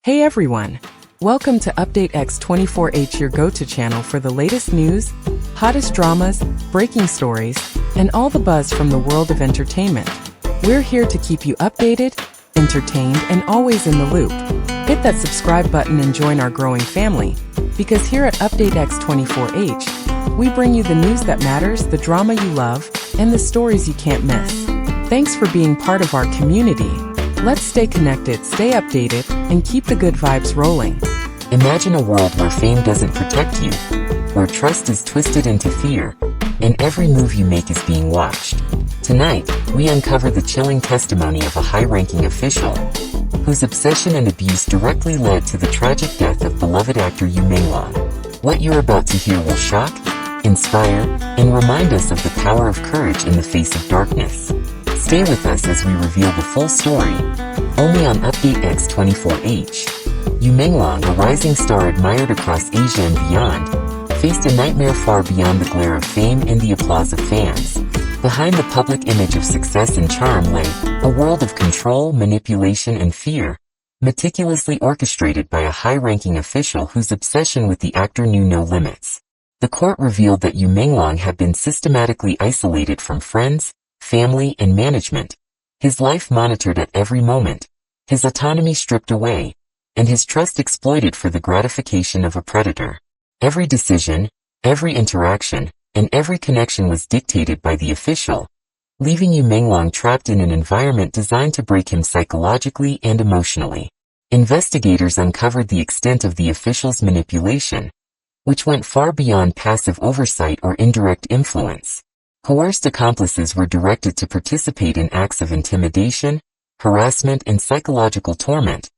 Hey everyone! Welcome to Update X24H, your go-to channel for the latest news, hottest dramas, breaking stories, and all the buzz from the world of entertainment. We're here to keep you updated, entertained, and always in the loop. Hit that subscribe button and join our growing family, because here at Update X24H, we bring you the news that matters, the drama you love, and the stories you can't miss. Thanks for being part of our community. Let's stay connected, stay updated, and keep the good vibes rolling. Imagine a world where fame doesn't protect you, where trust is twisted into fear, and every move you make is being watched. Tonight, we uncover the chilling testimony of a high-ranking official, whose obsession and abuse directly led to the tragic death of beloved actor Yu Menglong. What you're about to hear will shock, inspire, and remind us of the power of courage in the face of darkness. Stay with us as we reveal the full story, only on Update X24H. Yu Menglong, a rising star admired across Asia and beyond, faced a nightmare far beyond the glare of fame and the applause of fans. Behind the public image of success and charm lay a world of control, manipulation, and fear, meticulously orchestrated by a high-ranking official whose obsession with the actor knew no limits. The court revealed that Yu Menglong had been systematically isolated from friends, family, and management, his life monitored at every moment, his autonomy stripped away, and his trust exploited for the gratification of a predator. Every decision, every interaction, and every connection was dictated by the official, leaving Yu Menglong trapped in an environment designed to break him psychologically and emotionally. Investigators uncovered the extent of the official's manipulation, which went far beyond passive oversight or indirect influence. Coerced accomplices were directed to participate in acts of intimidation, harassment, and psychological torment,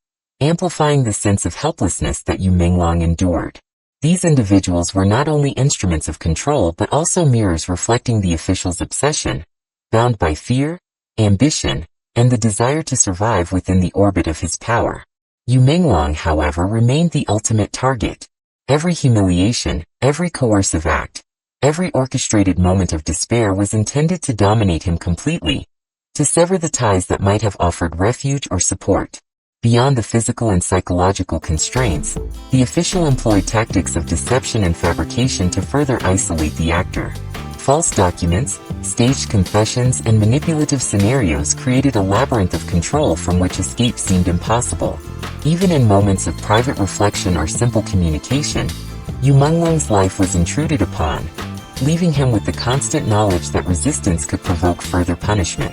amplifying the sense of helplessness that Yu Menglong endured. These individuals were not only instruments of control but also mirrors reflecting the official's obsession, bound by fear, ambition, and the desire to survive within the orbit of his power. Yu Menglong, however, remained the ultimate target. Every humiliation, every coercive act, every orchestrated moment of despair was intended to dominate him completely, to sever the ties that might have offered refuge or support. Beyond the physical and psychological constraints, the official employed tactics of deception and fabrication to further isolate the actor. False documents, staged confessions, and manipulative scenarios created a labyrinth of control from which escape seemed impossible. Even in moments of private reflection or simple communication, Yu Menglong's life was intruded upon, leaving him with the constant knowledge that resistance could provoke further punishment.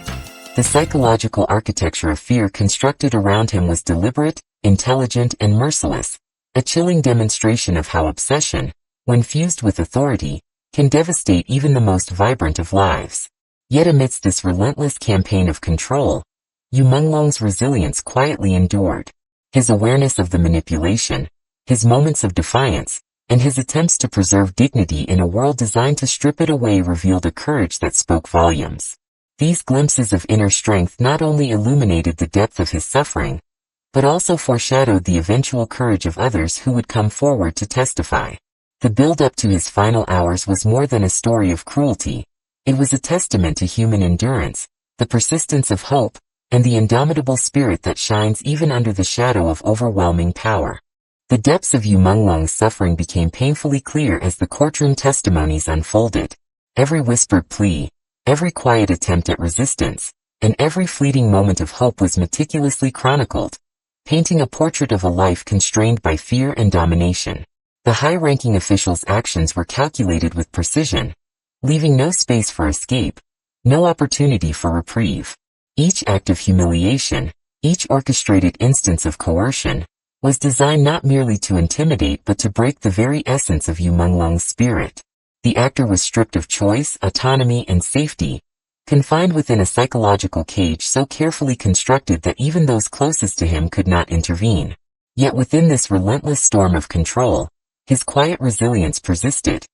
The psychological architecture of fear constructed around him was deliberate, intelligent, and merciless, a chilling demonstration of how obsession, when fused with authority, can devastate even the most vibrant of lives. Yet amidst this relentless campaign of control, Yu Menglong's resilience quietly endured. His awareness of the manipulation, his moments of defiance, and his attempts to preserve dignity in a world designed to strip it away revealed a courage that spoke volumes. These glimpses of inner strength not only illuminated the depth of his suffering, but also foreshadowed the eventual courage of others who would come forward to testify. The build-up to his final hours was more than a story of cruelty. It was a testament to human endurance, the persistence of hope, and the indomitable spirit that shines even under the shadow of overwhelming power. The depths of Yu Menglong's suffering became painfully clear as the courtroom testimonies unfolded. Every whispered plea, every quiet attempt at resistance, and every fleeting moment of hope was meticulously chronicled, painting a portrait of a life constrained by fear and domination. The high-ranking official's actions were calculated with precision, leaving no space for escape, no opportunity for reprieve. Each act of humiliation, each orchestrated instance of coercion, was designed not merely to intimidate but to break the very essence of Yu Menglong's spirit. The actor was stripped of choice, autonomy, and safety, confined within a psychological cage so carefully constructed that even those closest to him could not intervene. Yet within this relentless storm of control, his quiet resilience persisted,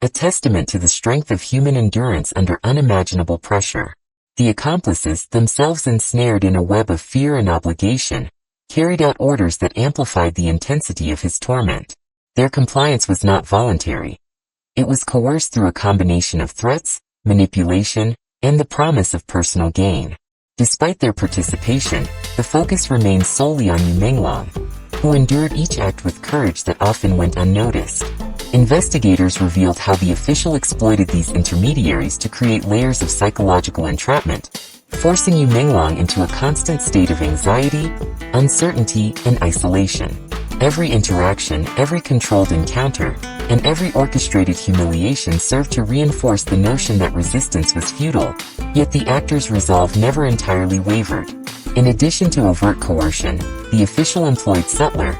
a testament to the strength of human endurance under unimaginable pressure. The accomplices, themselves ensnared in a web of fear and obligation, carried out orders that amplified the intensity of his torment. Their compliance was not voluntary. It was coerced through a combination of threats, manipulation, and the promise of personal gain. Despite their participation, the focus remained solely on Yu Menglong, who endured each act with courage that often went unnoticed. Investigators revealed how the official exploited these intermediaries to create layers of psychological entrapment, forcing Yu Menglong into a constant state of anxiety, uncertainty, and isolation. Every interaction, every controlled encounter, and every orchestrated humiliation served to reinforce the notion that resistance was futile, yet the actor's resolve never entirely wavered. In addition to overt coercion, the official employed subtler,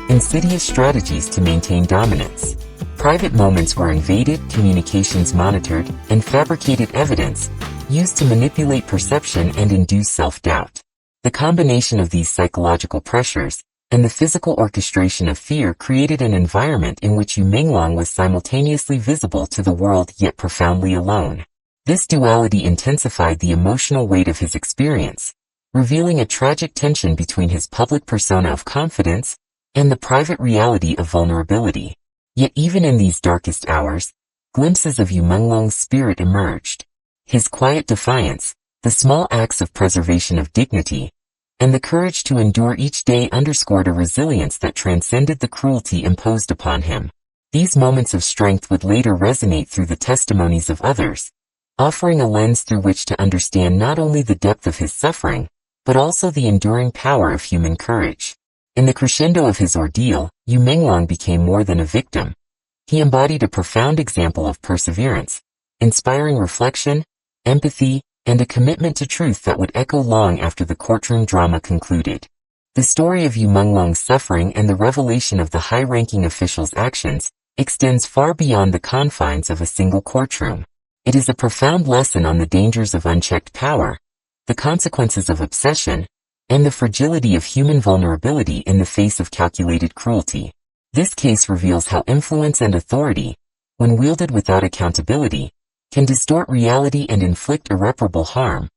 insidious strategies to maintain dominance. Private moments were invaded, communications monitored, and fabricated evidence used to manipulate perception and induce self-doubt. The combination of these psychological pressures and the physical orchestration of fear created an environment in which Yu Menglong was simultaneously visible to the world yet profoundly alone. This duality intensified the emotional weight of his experience, revealing a tragic tension between his public persona of confidence and the private reality of vulnerability. Yet even in these darkest hours, glimpses of Yu Menglong's spirit emerged. His quiet defiance, the small acts of preservation of dignity, and the courage to endure each day underscored a resilience that transcended the cruelty imposed upon him. These moments of strength would later resonate through the testimonies of others, offering a lens through which to understand not only the depth of his suffering, but also the enduring power of human courage. In the crescendo of his ordeal, Yu Menglong became more than a victim. He embodied a profound example of perseverance, inspiring reflection, empathy, and a commitment to truth that would echo long after the courtroom drama concluded. The story of Yu Menglong's suffering and the revelation of the high-ranking official's actions extends far beyond the confines of a single courtroom. It is a profound lesson on the dangers of unchecked power, the consequences of obsession, and the fragility of human vulnerability in the face of calculated cruelty. This case reveals how influence and authority, when wielded without accountability, can distort reality and inflict irreparable harm,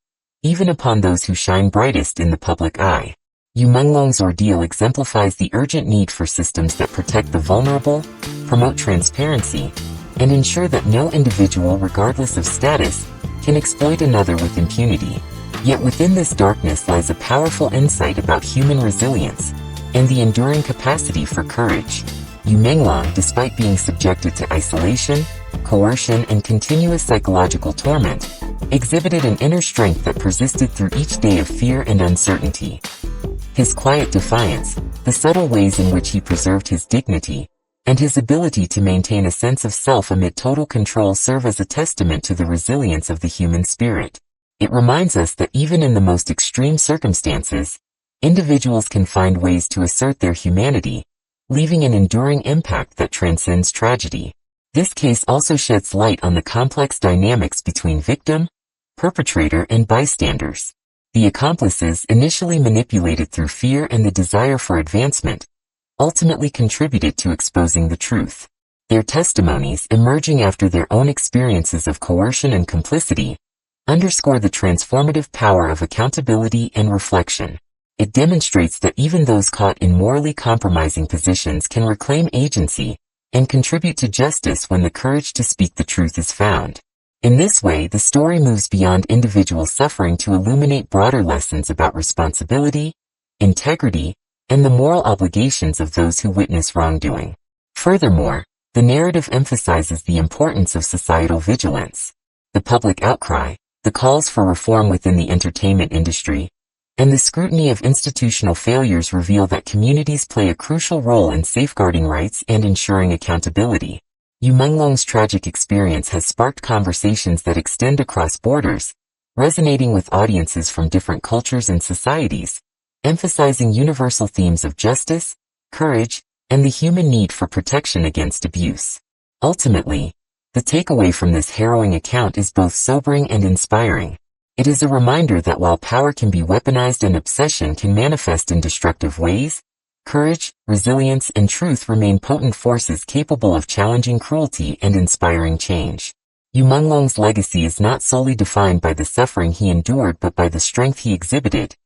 even upon those who shine brightest in the public eye. Yu Menglong's ordeal exemplifies the urgent need for systems that protect the vulnerable, promote transparency, and ensure that no individual, regardless of status, can exploit another with impunity. Yet within this darkness lies a powerful insight about human resilience and the enduring capacity for courage. Yu Menglong, despite being subjected to isolation, coercion, and continuous psychological torment, exhibited an inner strength that persisted through each day of fear and uncertainty. His quiet defiance, the subtle ways in which he preserved his dignity, and his ability to maintain a sense of self amid total control serve as a testament to the resilience of the human spirit. It reminds us that even in the most extreme circumstances, individuals can find ways to assert their humanity, leaving an enduring impact that transcends tragedy. This case also sheds light on the complex dynamics between victim, perpetrator, and bystanders. The accomplices, initially manipulated through fear and the desire for advancement, ultimately contributed to exposing the truth. Their testimonies, emerging after their own experiences of coercion and complicity, underscore the transformative power of accountability and reflection. It demonstrates that even those caught in morally compromising positions can reclaim agency and contribute to justice when the courage to speak the truth is found. In this way, the story moves beyond individual suffering to illuminate broader lessons about responsibility, integrity, and the moral obligations of those who witness wrongdoing. Furthermore, the narrative emphasizes the importance of societal vigilance. The public outcry, the calls for reform within the entertainment industry, and the scrutiny of institutional failures reveal that communities play a crucial role in safeguarding rights and ensuring accountability. Yu Menglong's tragic experience has sparked conversations that extend across borders, resonating with audiences from different cultures and societies, emphasizing universal themes of justice, courage, and the human need for protection against abuse. Ultimately, the takeaway from this harrowing account is both sobering and inspiring. It is a reminder that while power can be weaponized and obsession can manifest in destructive ways, courage, resilience, and truth remain potent forces capable of challenging cruelty and inspiring change. Yu Menglong's legacy is not solely defined by the suffering he endured but by the strength he exhibited,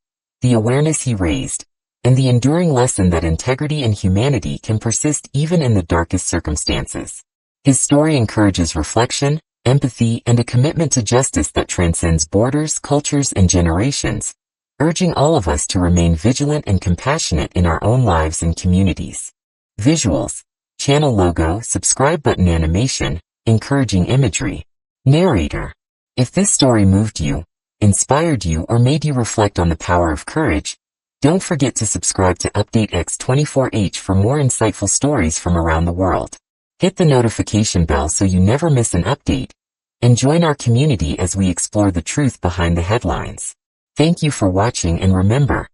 the awareness he raised, and the enduring lesson that integrity and humanity can persist even in the darkest circumstances. His story encourages reflection, empathy, and a commitment to justice that transcends borders, cultures, and generations, urging all of us to remain vigilant and compassionate in our own lives and communities. Visuals, channel logo, subscribe button animation, encouraging imagery. Narrator. If this story moved you, inspired you, or made you reflect on the power of courage, don't forget to subscribe to Update X24H for more insightful stories from around the world. Hit the notification bell so you never miss an update, and join our community as we explore the truth behind the headlines. Thank you for watching, and remember,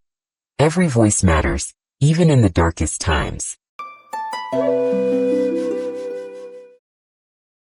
every voice matters, even in the darkest times.